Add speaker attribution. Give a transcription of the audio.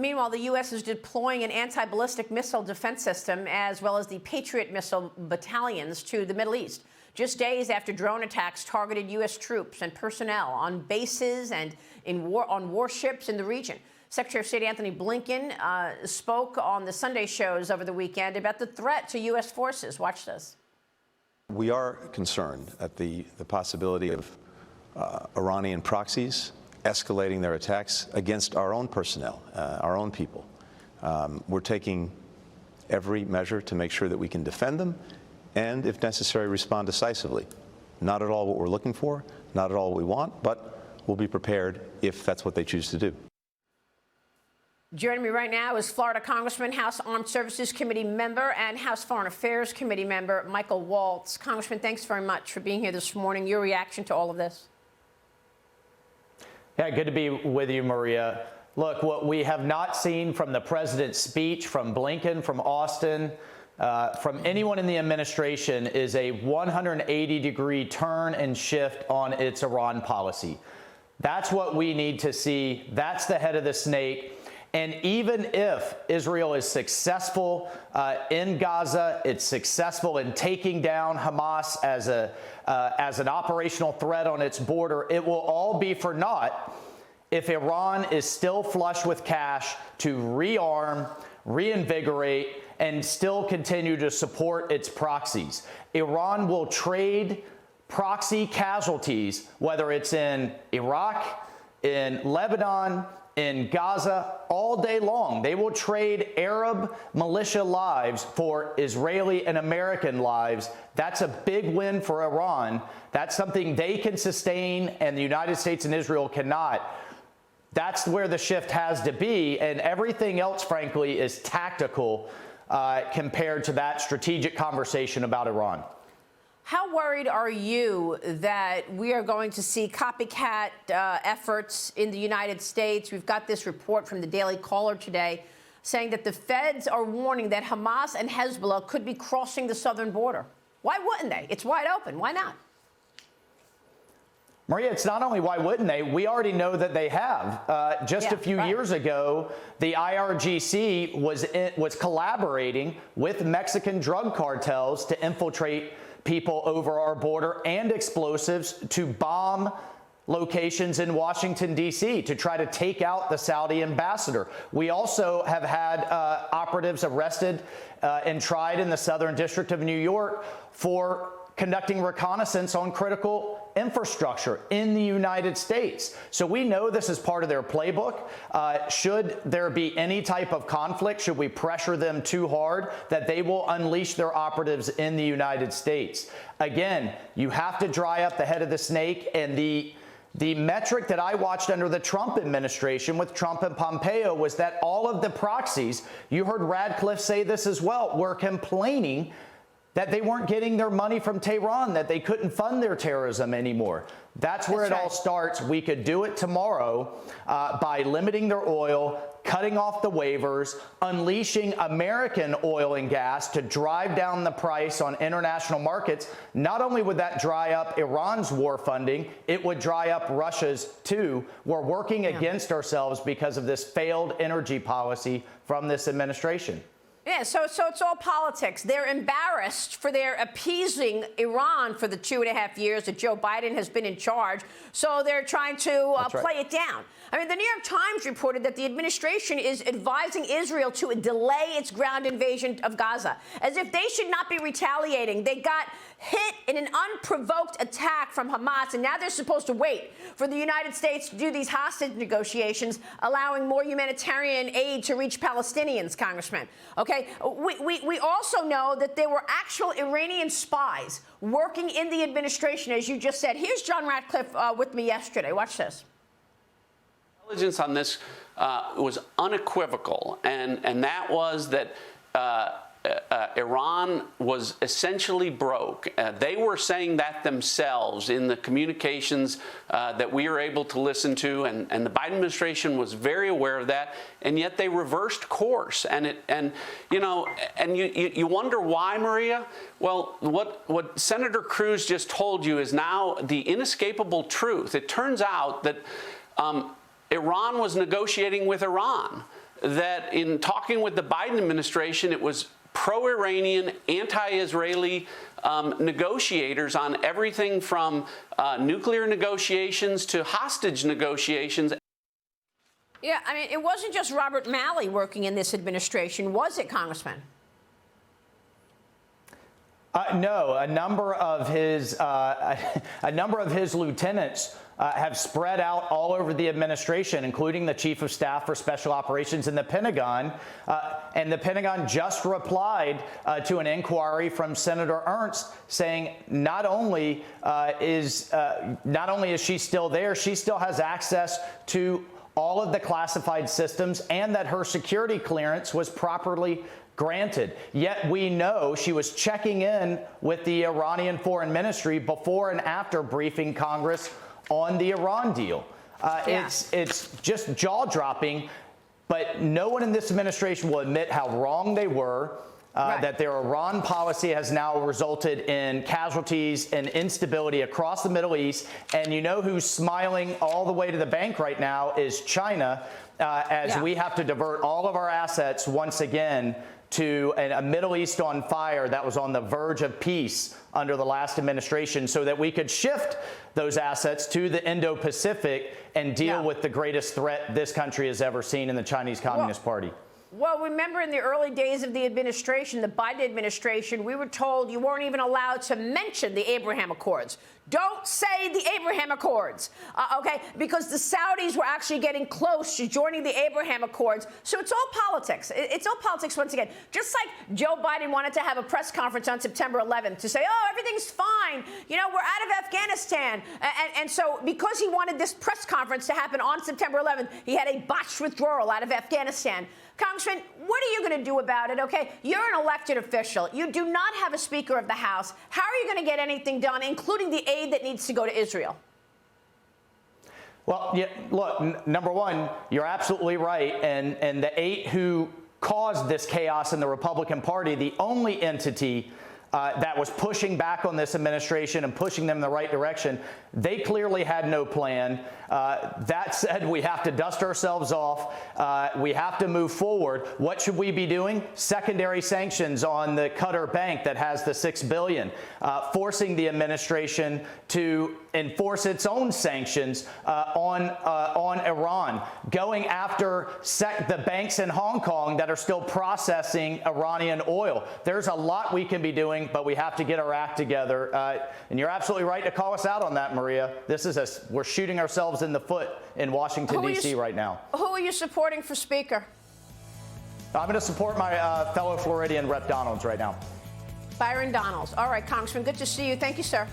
Speaker 1: Meanwhile, the U.S. is deploying an anti-ballistic missile defense system as well as the Patriot missile battalions to the Middle East, just days after drone attacks targeted U.S. troops and personnel on bases and on warships in the region. Secretary of State Antony Blinken spoke on the Sunday shows over the weekend about the threat to U.S. forces. Watch this.
Speaker 2: We are concerned at the possibility of Iranian proxies escalating their attacks against our own personnel, our own people. We're taking every measure to make sure that we can defend them and, if necessary, respond decisively. Not at all what we're looking for, not at all what we want, but we'll be prepared if that's what they choose to do.
Speaker 1: Joining me right now is Florida Congressman, House Armed Services Committee member, and House Foreign Affairs Committee member Michael Waltz. Congressman, thanks very much for being here this morning. Your reaction to all of this?
Speaker 3: Yeah, good to be with you, Maria. Look, what we have not seen from the president's speech, from Blinken, from Austin, from anyone in the administration is a 180-degree turn and shift on its Iran policy. That's what we need to see. That's the head of the snake. And even if Israel is successful in Gaza, it's successful in taking down Hamas as an operational threat on its border, it will all be for naught if Iran is still flush with cash to rearm, reinvigorate, and still continue to support its proxies. Iran will trade proxy casualties, whether it's in Iraq, in Lebanon, in Gaza, all day long. They will trade Arab militia lives for Israeli and American lives. That's a big win for Iran. That's something they can sustain and the United States and Israel cannot. That's where the shift has to be, and everything else, frankly, is tactical compared to that strategic conversation about Iran.
Speaker 1: How worried are you that we are going to see copycat efforts in the United States? We've got this report from the Daily Caller today saying that the feds are warning that Hamas and Hezbollah could be crossing the southern border. Why wouldn't they? It's wide open. Why not?
Speaker 3: Maria, it's not only why wouldn't they, we already know that they have. Just a few years ago, the IRGC was collaborating with Mexican drug cartels to infiltrate people over our border and explosives to bomb locations in Washington, D.C. to try to take out the Saudi ambassador. We also have had operatives arrested and tried in the Southern District of New York for conducting reconnaissance on critical infrastructure in the United States. So we know this is part of their playbook. Should there be any type of conflict, should we pressure them too hard, that they will unleash their operatives in the United States. Again, you have to dry up the head of the snake, and the metric that I watched under the Trump administration with Trump and Pompeo was that all of the proxies, you heard Radcliffe say this as well, were complaining that they weren't getting their money from Tehran, that they couldn't fund their terrorism anymore. That's where it all starts. We could do it tomorrow by limiting their oil, cutting off the waivers, unleashing American oil and gas to drive down the price on international markets. Not only would that dry up Iran's war funding, it would dry up Russia's too. We're working against ourselves because of this failed energy policy from this administration.
Speaker 1: Yeah, so it's all politics. They're embarrassed for their appeasing Iran for the 2.5 years that Joe Biden has been in charge. So they're trying to play it down. I mean, the New York Times reported that the administration is advising Israel to delay its ground invasion of Gaza, as if they should not be retaliating. They got hit in an unprovoked attack from Hamas, and now they're supposed to wait for the United States to do these hostage negotiations, allowing more humanitarian aid to reach Palestinians, Congressman. Okay, we also know that there were actual Iranian spies working in the administration, as you just said. Here's John Radcliffe with me yesterday. Watch this.
Speaker 4: Intelligence on this was unequivocal, and that was that Iran was essentially broke. They were saying that themselves in the communications that we were able to listen to, and the Biden administration was very aware of that, and yet they reversed course. And you wonder why, Maria? Well, what Senator Cruz just told you is now the inescapable truth. It turns out that Iran was negotiating with Iran. that in talking with the Biden administration, it was pro-Iranian, anti-Israeli negotiators on everything from nuclear negotiations to hostage negotiations.
Speaker 1: Yeah, I mean, it wasn't just Robert Malley working in this administration, was it, Congressman?
Speaker 3: No, a number of his lieutenants have spread out all over the administration, including the chief of staff for special operations in the Pentagon. And the Pentagon just replied to an inquiry from Senator Ernst saying not only is she still there, she still has access to all of the classified systems and that her security clearance was properly granted. Yet we know she was checking in with the Iranian Foreign Ministry before and after briefing Congress on the Iran deal. It's just jaw-dropping, but no one in this administration will admit how wrong they were, that their Iran policy has now resulted in casualties and instability across the Middle East. And you know who's smiling all the way to the bank right now is China, as we have to divert all of our assets once again to a Middle East on fire that was on the verge of peace under the last administration so that we could shift those assets to the Indo-Pacific and deal with the greatest threat this country has ever seen in the Chinese Communist Party.
Speaker 1: Well, remember in the early days of the administration, the Biden administration, we were told you weren't even allowed to mention the Abraham Accords. Don't say the Abraham Accords, okay? Because the Saudis were actually getting close to joining the Abraham Accords. So it's all politics. It's all politics once again. Just like Joe Biden wanted to have a press conference on September 11th to say, oh, everything's fine. You know, we're out of Afghanistan. And so because he wanted this press conference to happen on September 11th, he had a botched withdrawal out of Afghanistan. Congressman, what are you going to do about it, okay? You're an elected official. You do not have a Speaker of the House. How are you going to get anything done, including the aid that needs to go to Israel?
Speaker 3: Well, look, number one, you're absolutely right. And the 8 who caused this chaos in the Republican Party, the only entity that was pushing back on this administration and pushing them in the right direction, they clearly had no plan. That said, we have to dust ourselves off. We have to move forward. What should we be doing? Secondary sanctions on the Qatar bank that has the $6 billion, forcing the administration to enforce its own sanctions on Iran, going after the banks in Hong Kong that are still processing Iranian oil. There's a lot we can be doing, but we have to get our act together. And you're absolutely right to call us out on that, Maria. We're shooting ourselves in the foot in Washington, D.C. right now.
Speaker 1: Who are you supporting for Speaker?
Speaker 3: I'm going to support my fellow Floridian Rep. Donalds right now.
Speaker 1: Byron Donalds. All right, Congressman, good to see you. Thank you, sir.